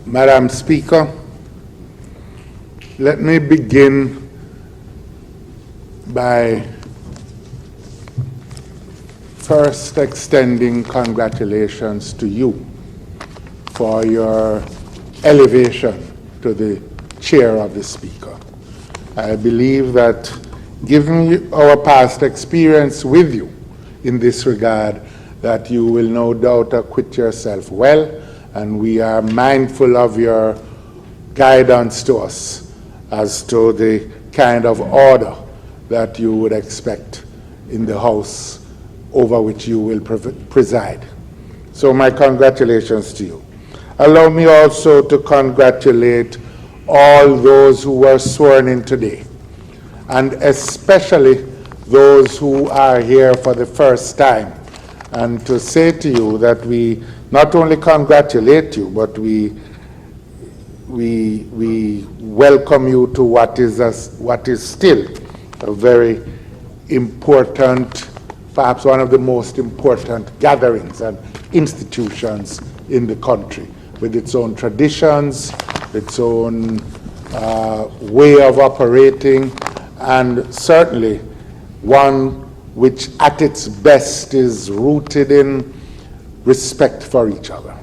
Madam Speaker, let me begin by first extending congratulations to you for your elevation to the chair of the Speaker. I believe that given our past experience with you in this regard, that you will no doubt acquit yourself well, and we are mindful of your guidance to us as to the kind of order that you would expect in the House over which you will preside. So my congratulations to you. Allow me also to congratulate all those who were sworn in today, and especially those who are here for the first time, and to say to you that we not only congratulate you, but we welcome you to what is still a very important, perhaps one of the most important gatherings and institutions in the country, with its own traditions, its own way of operating, and certainly one which at its best is rooted in respect for each other.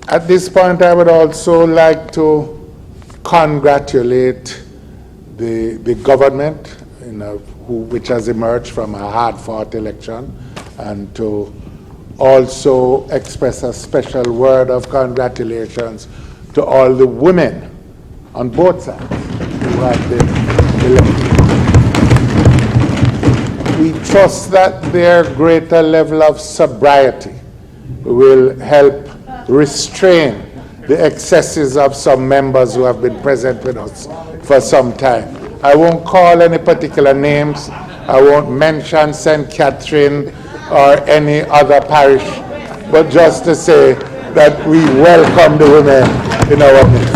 At this point, I would also like to congratulate the government, which has emerged from a hard-fought election, and to also express a special word of congratulations to all the women on both sides who have been elected. We trust that their greater level of sobriety will help restrain the excesses of some members who have been present with us for some time. I won't call any particular names. I won't mention St. Catherine or any other parish, but just to say that we welcome the women in our midst.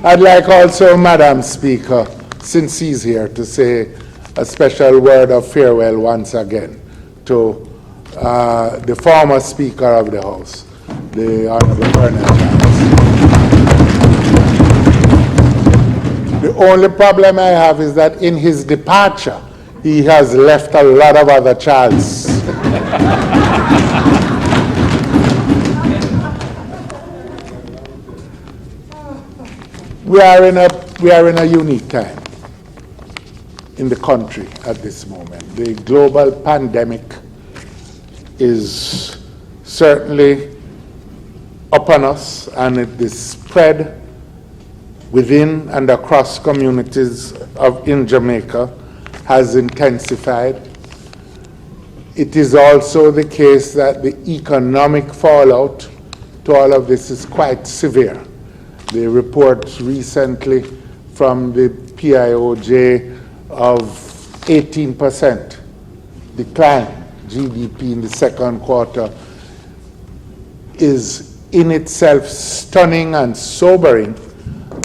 I'd like also, Madam Speaker, since he's here, to say a special word of farewell once again to the former Speaker of the House, the Honorable Bernard Charles. The only problem I have is that in his departure, he has left a lot of other Charles. We are in a unique time in the country at this moment. The global pandemic is certainly upon us, and it is spread within and across communities in Jamaica, has intensified. It is also the case that the economic fallout to all of this is quite severe. The reports recently from the PIOJ of 18% decline GDP in the second quarter is in itself stunning and sobering,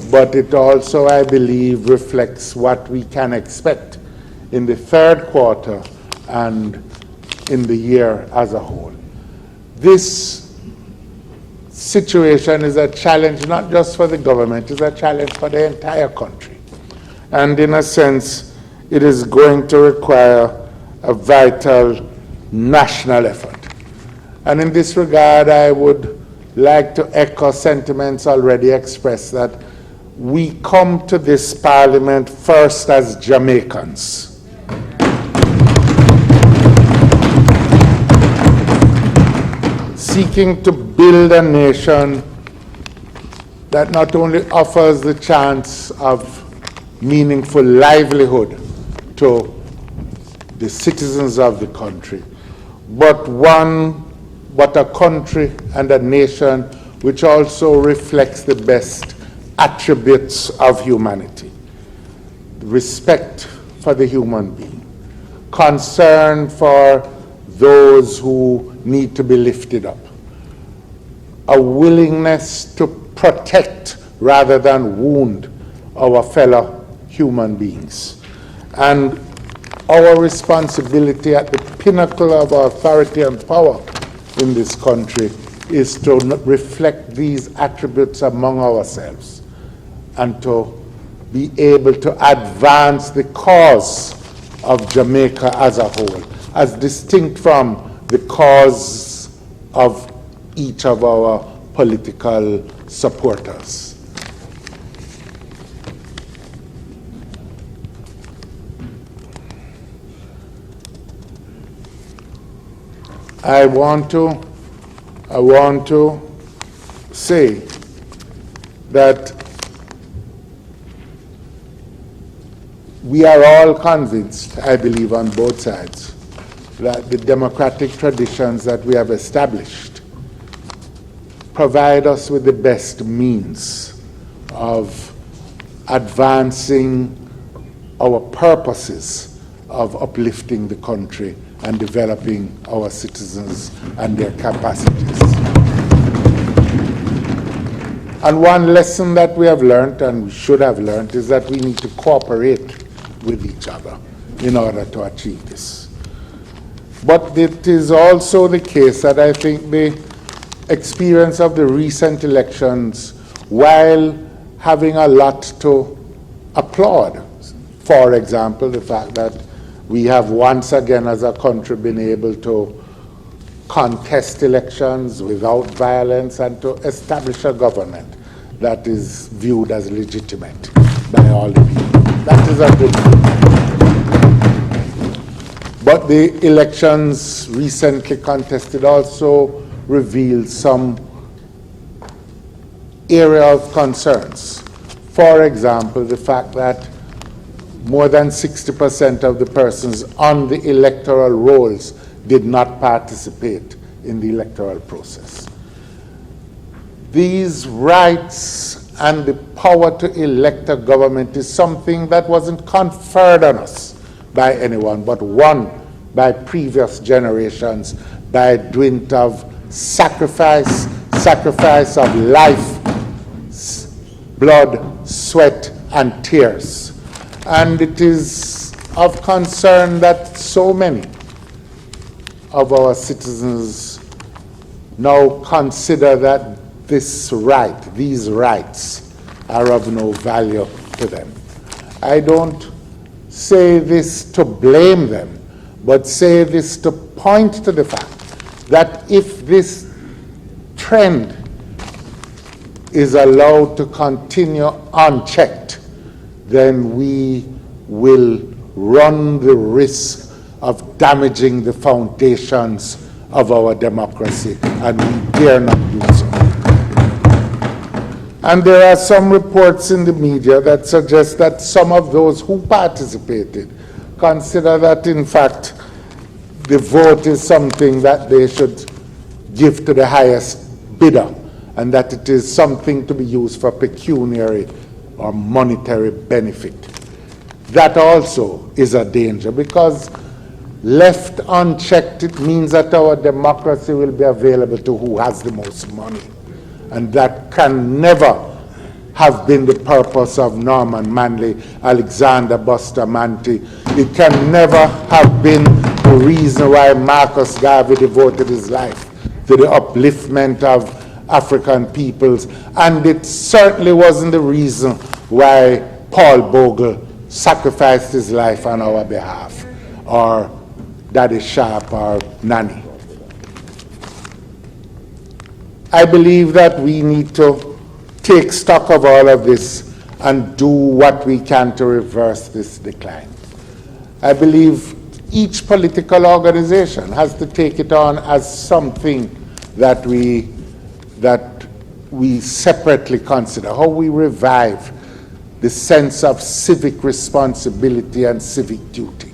but it also, I believe, reflects what we can expect in the third quarter and in the year as a whole. This situation is a challenge not just for the government, it's a challenge for the entire country. And in a sense, it is going to require a vital national effort. And in this regard, I would like to echo sentiments already expressed that we come to this Parliament first as Jamaicans. Seeking to build a nation that not only offers the chance of meaningful livelihood to the citizens of the country, but a country and a nation which also reflects the best attributes of humanity: respect for the human being, concern for those who need to be lifted up, a willingness to protect rather than wound our fellow human beings, and our responsibility at the pinnacle of our authority and power in this country is to reflect these attributes among ourselves and to be able to advance the cause of Jamaica as a whole, as distinct from the cause of each of our political supporters. I want to say that we are all convinced, I believe, on both sides, that the democratic traditions that we have established provide us with the best means of advancing our purposes of uplifting the country and developing our citizens and their capacities. And one lesson that we have learned, and we should have learned, is that we need to cooperate with each other in order to achieve this. But it is also the case that I think the experience of the recent elections, while having a lot to applaud, for example, the fact that we have once again as a country been able to contest elections without violence and to establish a government that is viewed as legitimate by all the people. That is a good thing. But the elections recently contested also revealed some area of concerns. For example, the fact that more than 60% of the persons on the electoral rolls did not participate in the electoral process. These rights and the power to elect a government is something that wasn't conferred on us by anyone, but won by previous generations by dint of sacrifice of life, blood, sweat, and tears. And it is of concern that so many of our citizens now consider that these rights are of no value to them. I don't say this to blame them, but say this to point to the fact that if this trend is allowed to continue unchecked, then we will run the risk of damaging the foundations of our democracy, and we dare not do so. And there are some reports in the media that suggest that some of those who participated consider that, in fact, the vote is something that they should give to the highest bidder, and that it is something to be used for pecuniary or monetary benefit. That also is a danger, because left unchecked, it means that our democracy will be available to who has the most money. And that can never have been the purpose of Norman Manley, Alexander Bustamante. It can never have been the reason why Marcus Garvey devoted his life to the upliftment of African peoples, and it certainly wasn't the reason why Paul Bogle sacrificed his life on our behalf, or Daddy Sharp or Nanny. I believe that we need to take stock of all of this and do what we can to reverse this decline. I believe each political organization has to take it on as something that we separately consider, how we revive the sense of civic responsibility and civic duty.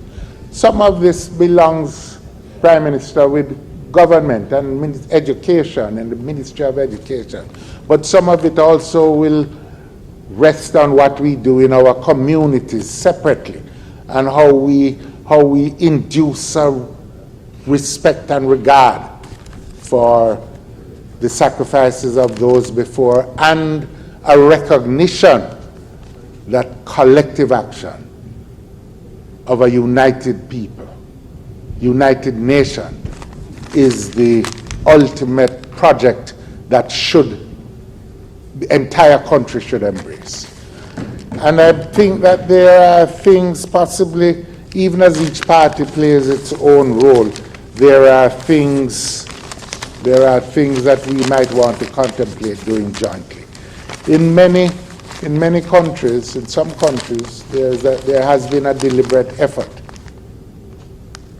Some of this belongs, Prime Minister, with government and education and the Ministry of Education, but some of it also will rest on what we do in our communities separately, and how we induce a respect and regard for the sacrifices of those before, and a recognition that collective action of a united people, united nation, is the ultimate project that the entire country should embrace. And I think that there are things possibly, even as each party plays its own role, there are things that we might want to contemplate doing jointly. In many countries, in some countries, there has been a deliberate effort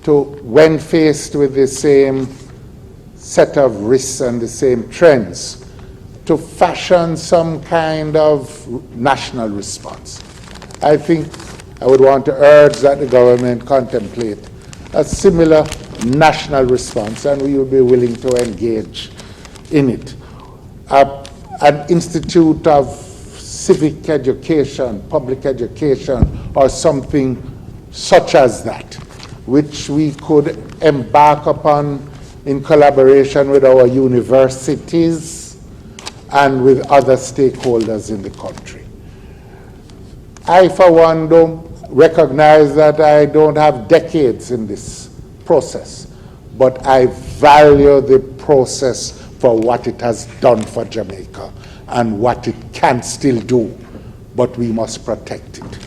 to, when faced with the same set of risks and the same trends, to fashion some kind of national response. I think I would want to urge that the government contemplate a similar national response, and we will be willing to engage in it. An institute of civic education, public education, or something such as that, which we could embark upon in collaboration with our universities and with other stakeholders in the country. I, for one, don't recognize that I don't have decades in this process, but I value the process for what it has done for Jamaica and what it can still do, but we must protect it.